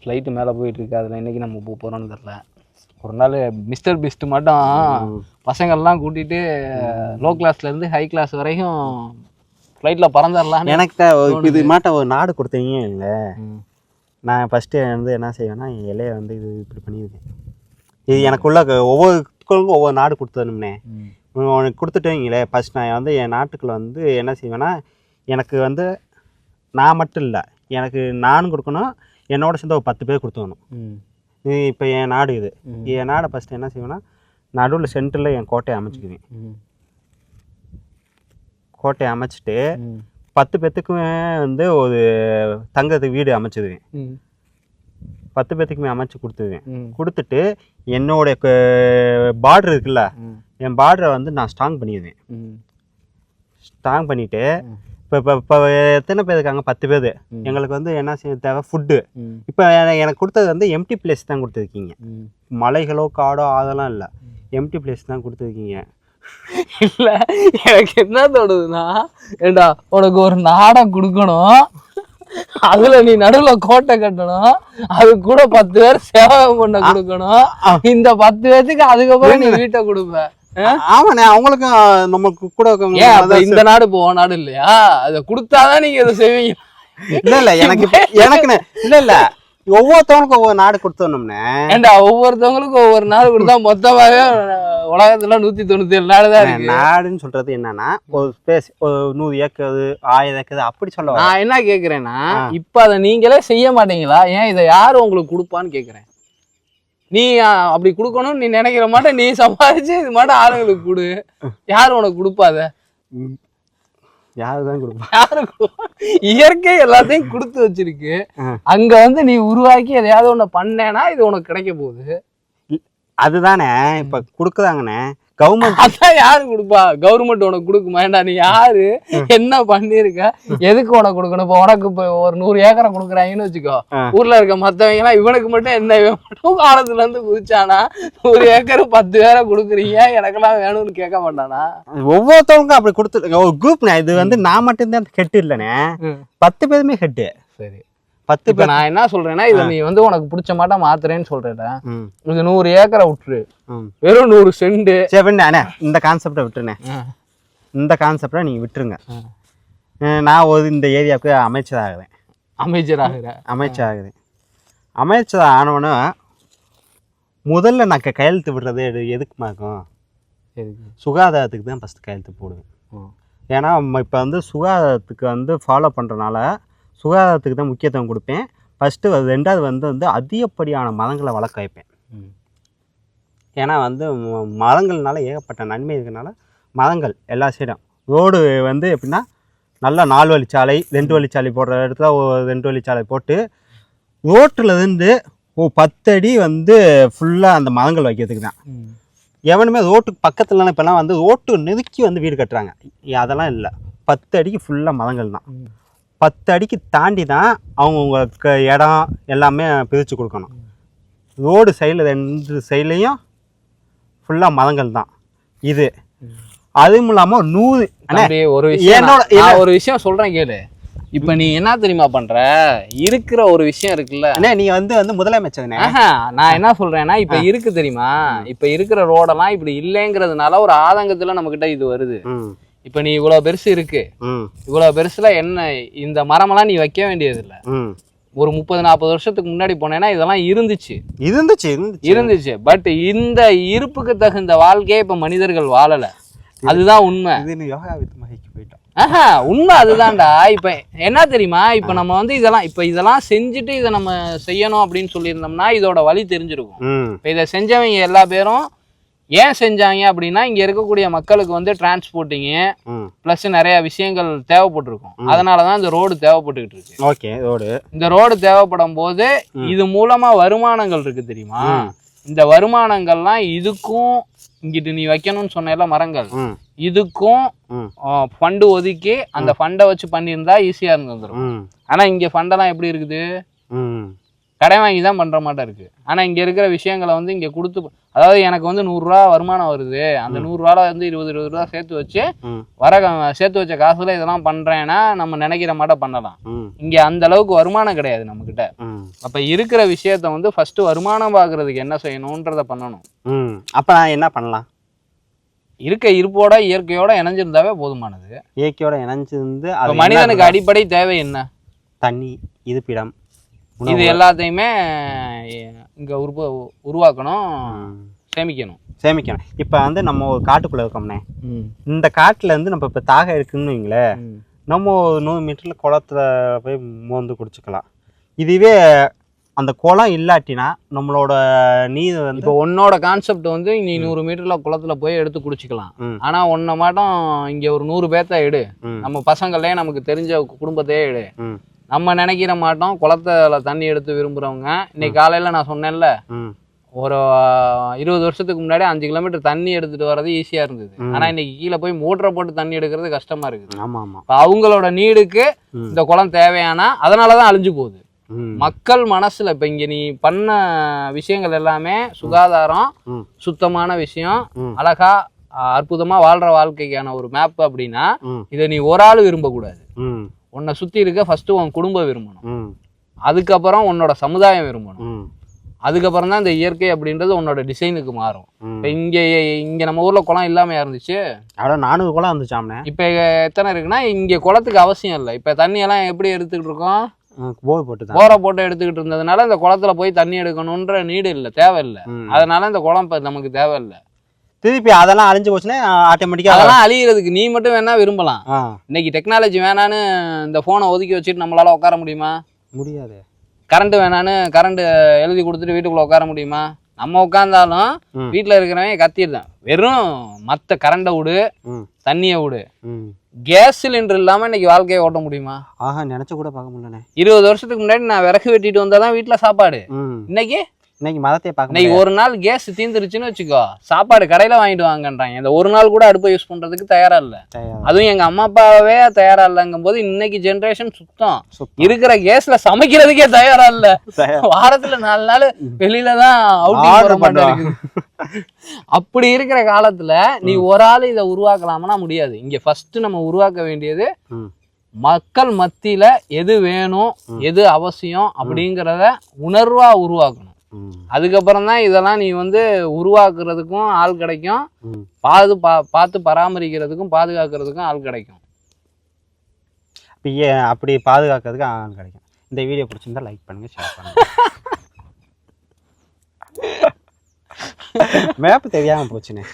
Flight மேலே போயிட்டுருக்கு. அதில் இன்றைக்கி நம்ம போகிறோன்னு தெரில. ஒரு நாள் மிஸ்டர் பீஸ்ட் மட்டும் பசங்கள்லாம் கூட்டிகிட்டு லோ கிளாஸ்லேருந்து ஹை கிளாஸ் வரைக்கும் ஃப்ளைட்டில் பறந்துடலாம். எனக்கு இது மாட்ட ஒரு நாடு கொடுத்தீங்க இல்லை. நான் ஃபஸ்ட்டு வந்து என்ன செய்வேன்னா என் இலையை வந்து இது இப்படி பண்ணியிருக்கேன். இது எனக்குள்ள ஒவ்வொருக்கும் ஒவ்வொரு நாடு கொடுத்தணும்னே. உனக்கு கொடுத்துட்டீங்களே ஃபஸ்ட் நான் வந்து என் நாட்டுக்குள்ள வந்து என்ன செய்வேன்னா எனக்கு வந்து நான் மட்டும் இல்லை, எனக்கு நானும் கொடுக்கணும், என்னோட சேர்ந்து ஒரு 10 பேர் கொடுத்துக்கணும். இப்போ என் நாடு இது. என் நாடை ஃபஸ்ட்டு என்ன செய்வேன்னா நடுவில் சென்டரில் என் கோட்டையை அமைச்சிக்குவேன். கோட்டையை அமைச்சிட்டு 10 பேர்த்துக்குமே வந்து ஒரு தங்கறதுக்கு வீடு அமைச்சிடுவேன். 10 பேர்த்துக்குமே அமைச்சு கொடுத்துருவேன். கொடுத்துட்டு என்னோட பார்டர் இருக்குல்ல, என் பார்டரை வந்து நான் ஸ்ட்ராங் பண்ணிடுவேன். ஸ்ட்ராங் பண்ணிவிட்டு இப்போ எத்தனை பேர் இருக்காங்க? 10 பேர். எங்களுக்கு வந்து என்ன செய்ய தேவை? ஃபுட்டு. இப்போ எனக்கு கொடுத்தது வந்து எம்டி பிளேஸ் தான் கொடுத்துருக்கீங்க. மலைகளோ காடோ அதெல்லாம் இல்லை, எம்டி பிளேஸ் தான் கொடுத்துருக்கீங்க. இல்லை, எனக்கு என்ன தோணுதுன்னா, ஏண்டா உனக்கு ஒரு நாடை கொடுக்கணும், அதுல நீ நடுவில் கோட்டை கட்டணும், அது கூட 10 பேர் சேவகம் பண்ண கொடுக்கணும். இந்த 10 பேர்த்துக்கு அதுக்கப்புறம் நீ வீட்டை கொடுப்ப. ஆமாண்ணே, அவங்களுக்கும் நமக்கு கூட இந்த நாடு போவோம் நாடு இல்லையா? அதை கொடுத்தாதான் நீங்க இதை செய்வீங்க. இல்ல எனக்குன்னு இல்ல ஒவ்வொருத்தவங்களுக்கும் ஒவ்வொரு நாடு கொடுத்தோம்னே. ஏண்டா ஒவ்வொருத்தவங்களுக்கும் ஒவ்வொரு நாடு கொடுத்தா மொத்தமாவே உலகத்துல 197 நாடு தான் இருக்கு. நாடுன்னு சொல்றது என்னன்னா ஒரு ஸ்பேஸ், ஒரு 100 ஏக்கர் 1000 ஏக்கர் அப்படி சொல்ல. நான் என்ன கேக்குறேன்னா, இப்ப அதை நீங்களே செய்ய மாட்டீங்களா? ஏன் இதை யாரு உங்களுக்கு கொடுப்பான்னு கேக்குறேன். நீ அப்படி கொடுக்கணும்னு நீ நினைக்கிற மாட்டே, நீ சம்பாதிச்சு இது மாட்டம் ஆளுங்களுக்கு கொடு. யாரு உனக்கு கொடுப்பாத? யாருதான் கொடுப்பா? யாரு? இயற்கை எல்லாத்தையும் கொடுத்து வச்சிருக்கு. அங்க வந்து நீ உருவாக்கி எதையாவது ஒண்ணு பண்ணேன்னா இது உனக்கு கிடைக்க போகுது. அதுதானே இப்ப கொடுக்குறாங்கண்ணே. கவர்மெண்ட் அதான் யாரு கொடுப்பா? கவர்மெண்ட் உனக்கு கொடுக்குமா? ஏண்டா நீ யாரு, என்ன பண்ணிருக்க, எதுக்கு உனக்கு கொடுக்கணும்? இப்போ உனக்கு இப்போ ஒரு 100 ஏக்கரை கொடுக்குறாங்கன்னு வச்சுக்கோ, ஊர்ல இருக்க மத்தவங்க எல்லாம் இவனுக்கு மட்டும் என்ன மட்டும் காலத்துல இருந்து குதிச்சானா 100 ஏக்கர் 10 பேரை கொடுக்குறீங்க, எனக்கெல்லாம் வேணும்னு கேட்க மாட்டானா? ஒவ்வொருத்தவங்களுக்கும் அப்படி கொடுத்து ஒரு குரூப்ண்ணே. இது வந்து நான் மட்டும்தான் ஹெட் இல்லைண்ணே, 10 பேருமே ஹெட்டு. சரி, 10 பேர். நான் என்ன சொல்றேன்னா, இதை நீ வந்து உனக்கு பிடிச்ச மாட்டா மாத்துறேன்னு சொல்றேன். இது 100 ஏக்கரை விட்டுரு, வெறும் 100 சென்ட். சரிண்ணே, இந்த கான்செப்டை விட்டுருண்ணே. இந்த கான்செப்டை நீங்க விட்டுருங்க. நான் ஒரு இந்த ஏரியாவுக்கு அமைச்சராகிறேன். அமைச்சர் ஆனவனா முதல்ல நான் கையெழுத்து விடுறது எதுக்குமா இருக்கும்? சுகாதாரத்துக்கு தான் ஃபஸ்ட்டு கையெழுத்து போடுவேன். ஏன்னா இப்போ வந்து சுகாதாரத்துக்கு வந்து ஃபாலோ பண்ணுறனால சுகாதாரத்துக்கு தான் முக்கியத்துவம் கொடுப்பேன் ஃபஸ்ட்டு. 2வது வந்து அதிகப்படியான மரங்களை வளர்க்க வைப்பேன். ஏன்னா வந்து மரங்கள்னால ஏகப்பட்ட நன்மை இருக்கிறனால மரங்கள் எல்லா சைடும். ரோடு வந்து எப்படின்னா நல்லா 4 வழிச்சாலை 2 வழிச்சாலை போடுற இடத்துல 2 வழிச்சாலை போட்டு ரோட்டில் இருந்து 10 அடி வந்து ஃபுல்லாக அந்த மரங்கள் வைக்கிறதுக்கு தான். எவனுமே ரோட்டுக்கு பக்கத்துலலாம் இப்போல்லாம் வந்து ரோட்டு நெருக்கி வந்து வீடு கட்டுறாங்க. அதெல்லாம் இல்லை, 10 அடிக்கு ஃபுல்லாக மரங்கள் தான். 10 அடிக்கு தாண்டி தான் அவங்கவுங்களுக்கு இடம் எல்லாமே பிரித்து கொடுக்கணும். ரோடு சைடில் 2 சைட்லேயும் ஃபுல்லாக மரங்கள் தான். இது அதுவும் இல்லாமல் 100 ஒரு விஷயம் சொல்கிறேன் கேளு. இப்போ நீ என்ன தெரியுமா பண்ணுற, இருக்கிற ஒரு விஷயம் இருக்குல்ல, நீ வந்து முதலமைச்சர். நான் என்ன சொல்கிறேன்னா, இப்போ இருக்கு தெரியுமா, இப்போ இருக்கிற ரோடெல்லாம் இப்படி இல்லைங்கிறதுனால ஒரு ஆதங்கத்தில் நம்மக்கிட்ட இது வருது. இப்ப நீ இவ்வளவு பெருசு இருக்கு, இவ்வளவு பெருசுல என்ன இந்த மரமெல்லாம் நீ வைக்க வேண்டியது இல்ல. ஒரு 30-40 வருஷத்துக்கு முன்னாடி போனேன்னா இதெல்லாம் இருந்துச்சு. பட் இந்த இருப்புக்கு தகுந்த வாழ்க்கையே இப்ப மனிதர்கள் வாழல. அதுதான் உண்மை. உண்மை அதுதான்டா. இப்ப என்ன தெரியுமா, இப்ப நம்ம வந்து இதெல்லாம் செஞ்சுட்டு இதை நம்ம செய்யணும் அப்படின்னு சொல்லியிருந்தோம்னா இதோட வழி தெரிஞ்சிருக்கும். இப்ப இதை செஞ்சவங்க எல்லா பேரும் ஏன் செஞ்சாங்க அப்படின்னா, இங்க இருக்கக்கூடிய மக்களுக்கு வந்து டிரான்ஸ்போர்ட்டிங்கு பிளஸ் நிறைய விஷயங்கள் தேவைப்பட்டிருக்கும். அதனாலதான் இந்த ரோடு தேவைப்பட்டுக்கிட்டு இருக்கு. ஓகே, இந்த ரோடு தேவைப்படும் போது இது மூலமா வருமானங்கள் இருக்கு தெரியுமா. இந்த வருமானங்கள்லாம் இதுக்கும் இங்கிட்டு நீ வைக்கணும்னு சொன்ன மரங்கள் இதுக்கும் ஃபண்டு ஒதுக்கி அந்த ஃபண்டை வச்சு பண்ணியிருந்தா ஈஸியா இருந்துரும். ஆனா இங்க ஃபண்டெல்லாம் எப்படி இருக்குது, கடை வாங்கி தான் பண்ணுற மாட்டா இருக்கு. ஆனால் இங்கே இருக்கிற விஷயங்களை வந்து இங்கே கொடுத்து, அதாவது எனக்கு வந்து 100 ரூபா வருமானம் வருது, அந்த 100 ரூபால வந்து 20 ரூபா சேர்த்து வச்சு சேர்த்து வச்ச காசுல இதெல்லாம் பண்றேன்னா நம்ம நினைக்கிற மாட்ட பண்ணலாம். இங்க அந்த அளவுக்கு வருமானம் கிடையாது நம்ம கிட்ட. அப்ப இருக்கிற விஷயத்த வந்து ஃபர்ஸ்ட் வருமானம் பார்க்கறதுக்கு என்ன செய்யணும்ன்றத பண்ணணும். அப்ப நான் என்ன பண்ணலாம்? இருப்போட இயற்கையோட இணைஞ்சிருந்தாவே போதுமானது. இயற்கையோட இணைஞ்சிருந்து மனிதனுக்கு அடிப்படை தேவை என்ன? தண்ணி, இருப்பிடம், இது எல்லாத்தையுமே இங்க உருவாக்கணும், சேமிக்கணும். இப்ப வந்து நம்ம ஒரு காட்டுக்குள்ள இருக்கோம்னே, இந்த காட்டுல இருந்து நம்ம இப்ப தாக இருக்குன்னு வைங்களேன், நம்ம 100 மீட்டர்ல குளத்துல போய் மோந்து குடிச்சுக்கலாம். இதுவே அந்த குளம் இல்லாட்டினா நம்மளோட நீர் வந்து இப்போ உன்னோட கான்செப்ட் வந்து நீ 100 மீட்டர்ல குளத்துல போய் எடுத்து குடிச்சுக்கலாம். ஆனா உன்ன மாட்டம் இங்க ஒரு 100 பேர்த்த எடு, நம்ம பசங்களே நமக்கு தெரிஞ்ச குடும்பத்தையே எடு. நம்ம நினைக்கிற மாட்டோம் குளத்துல தண்ணி எடுத்து விரும்புறவங்க. இன்னைக்கு காலையில நான் சொன்னேன்ல, ஒரு 20 வருஷத்துக்கு முன்னாடி 5 கிலோமீட்டர் தண்ணி எடுத்துட்டு வர்றது ஈஸியா இருந்தது. ஆனா இன்னைக்கு கீழே போய் மோட்டரை போட்டு தண்ணி எடுக்கிறது கஷ்டமா இருக்குது. அவங்களோட நீடுக்கு இந்த குளம் தேவையானா அதனாலதான் அழிஞ்சு போகுது. மக்கள் மனசுல இப்ப இங்க நீ பண்ண விஷயங்கள் எல்லாமே சுகாதாரம், சுத்தமான விஷயம், அழகா அற்புதமா வாழ்ற வாழ்க்கைக்கான ஒரு மேப் அப்படின்னா இதை நீ ஒரு ஆள் விரும்ப கூடாது. உன்னை சுத்தி இருக்க ஃபர்ஸ்ட் உன் குடும்பம் விரும்பணும், அதுக்கப்புறம் உன்னோட சமுதாயம் விரும்பணும், அதுக்கப்புறம் தான் இந்த இயற்கை அப்படின்றது உன்னோட டிசைனுக்கு மாறும். இப்ப இங்க நம்ம ஊர்ல குளம் இல்லாம இருந்துச்சு, 400 குளம் இருந்துச்சாம்னே. இப்ப எத்தனை இருக்குன்னா இங்க குளத்துக்கு அவசியம் இல்லை. இப்ப தண்ணி எல்லாம் எப்படி எடுத்துக்கிட்டு இருக்கோம்? போரை போட்டு எடுத்துக்கிட்டு இருந்ததுனால இந்த குளத்துல போய் தண்ணி எடுக்கணும்ன்ற நீடு இல்லை, தேவையில்லை. அதனால இந்த குளம் இப்ப நமக்கு தேவையில்லை. திருப்பி அதெல்லாம் அழிஞ்சு போச்சுன்னா ஆட்டோமேட்டிக்கா அதெல்லாம் அழிகிறதுக்கு நீ மட்டும் வேணா விரும்பலாம். இன்னைக்கு டெக்னாலஜி வேணான்னு இந்த போனை ஒதுக்கி வச்சுட்டு நம்மளால உட்கார முடியுமா? முடியாது. கரண்ட் வேணான்னு கரண்ட் எழுதி கொடுத்துட்டு வீட்டுக்குள்ள உட்கார முடியுமா? நம்ம உட்கார்ந்தாலும் வீட்டுல இருக்கிறவன் கத்திடுதான். வெறும் மத்த கரண்டை விடு, தண்ணியை விடு, கேஸ் சிலிண்டர் இல்லாம இன்னைக்கு வாழ்க்கையை ஓட்ட முடியுமா? நினைச்ச கூட பார்க்க முடியல. 20 வருஷத்துக்கு முன்னாடி நான் விறகு வெட்டிட்டு வந்தாதான் வீட்டுல சாப்பாடு. இன்னைக்கு மதத்தை பார்க்க, இன்னைக்கு ஒரு நாள் கேஸ் தீந்துருச்சுன்னு வச்சுக்கோ, சாப்பாடு கடையில வாங்கிட்டு வாங்கன்றாங்க. இந்த ஒரு நாள் கூட அடுப்பை யூஸ் பண்றதுக்கு தயாரா இல்ல. அதுவும் எங்க அம்மா அப்பாவே தயாரா இல்லங்கும் போது இன்னைக்கு ஜெனரேஷன் சுத்தம் இருக்கிற கேஸ்ல சமைக்கிறதுக்கே தயாரா இல்ல. வாரத்துல 4 நாள் வெளியிலதான் அவுட்டிங் பண்ணுவாங்க. அப்படி இருக்கிற காலத்துல நீ ஒரு ஆள் இதை உருவாக்கலாம்னா முடியாது. இங்க ஃபர்ஸ்ட் நம்ம உருவாக்க வேண்டியது மக்கள் மத்தியில எது வேணும், எது அவசியம் அப்படிங்கிறத உணர்வா உருவாக்கணும். அதுக்கப்புறம் தான் இதெல்லாம் நீ வந்து உருவாக்குறதுக்கும் ஆள் கிடைக்கும், பார்த்து பராமரிக்கிறதுக்கும் பாதுகாக்கிறதுக்கும் ஆள் கிடைக்கும். அப்படி பாதுகாக்கிறதுக்கு ஆள் கிடைக்கும். இந்த வீடியோ பிடிச்சிருந்தா லைக் பண்ணுங்க, ஷேர் பண்ணுங்க. மேப் தெரியாம போச்சுனே.